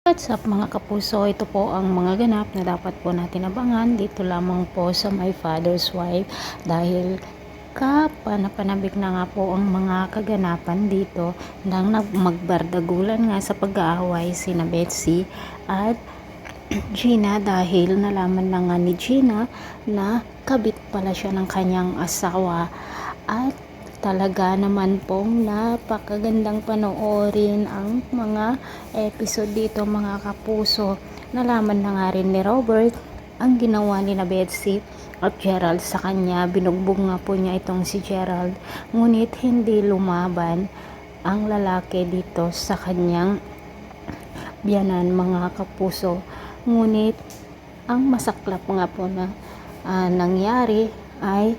What's up mga kapuso, ito po ang mga ganap na dapat po natin abangan dito lamang po sa My Father's Wife dahil kapanapanabik na nga po ang mga kaganapan dito nang magbardagulan nga sa pag-aaway sina Betsy at Gina dahil nalaman na nga ni Gina na kabit pala siya ng kanyang asawa at talaga naman pong napakagandang panoorin ang mga episode dito mga kapuso. Nalaman na nga rin ni Robert ang ginawa ni na Betsy at Gerald sa kanya. Binugbog nga po niya itong si Gerald, ngunit hindi lumaban ang lalaki dito sa kanyang biyanan mga kapuso. Ngunit ang masaklap nga po na nangyari ay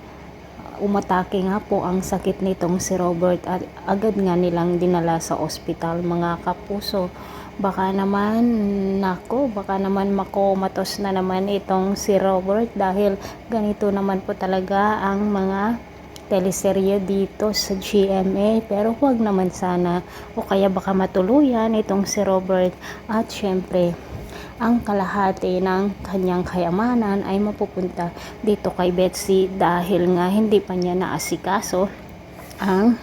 umatake nga po ang sakit nitong si Robert at agad nga nilang dinala sa ospital mga kapuso. Baka naman makomatos na naman itong si Robert dahil ganito naman po talaga ang mga teleserye dito sa GMA, pero huwag naman sana, o kaya baka matuluyan itong si Robert at syempre ang kalahati ng kanyang kayamanan ay mapupunta dito kay Betsy dahil nga hindi pa niya naasikaso ang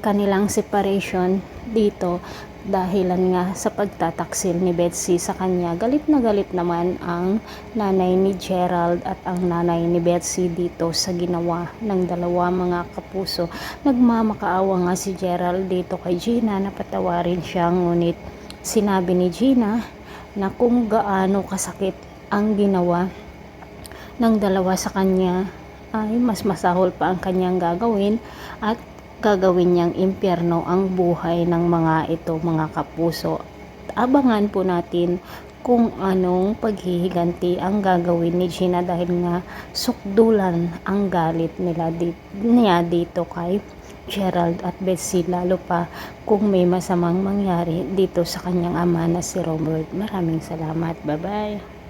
kanilang separation dito dahilan nga sa pagtataksil ni Betsy sa kanya. Galit na galit naman ang nanay ni Gerald at ang nanay ni Betsy dito sa ginawa ng dalawa mga kapuso. Nagmamakaawa nga si Gerald dito kay Gina na patawarin siya, ngunit sinabi ni Gina na kung gaano kasakit ang ginawa ng dalawa sa kanya ay mas masahol pa ang kanyang gagawin at gagawin niyang impyerno ang buhay ng mga ito mga kapuso. Abangan po natin kung anong paghihiganti ang gagawin ni Gina dahil nga sukdulan ang galit niya dito kay Gerald at Betsy, lalo pa kung may masamang mangyari dito sa kanyang ama na si Robert. Maraming salamat. Bye-bye.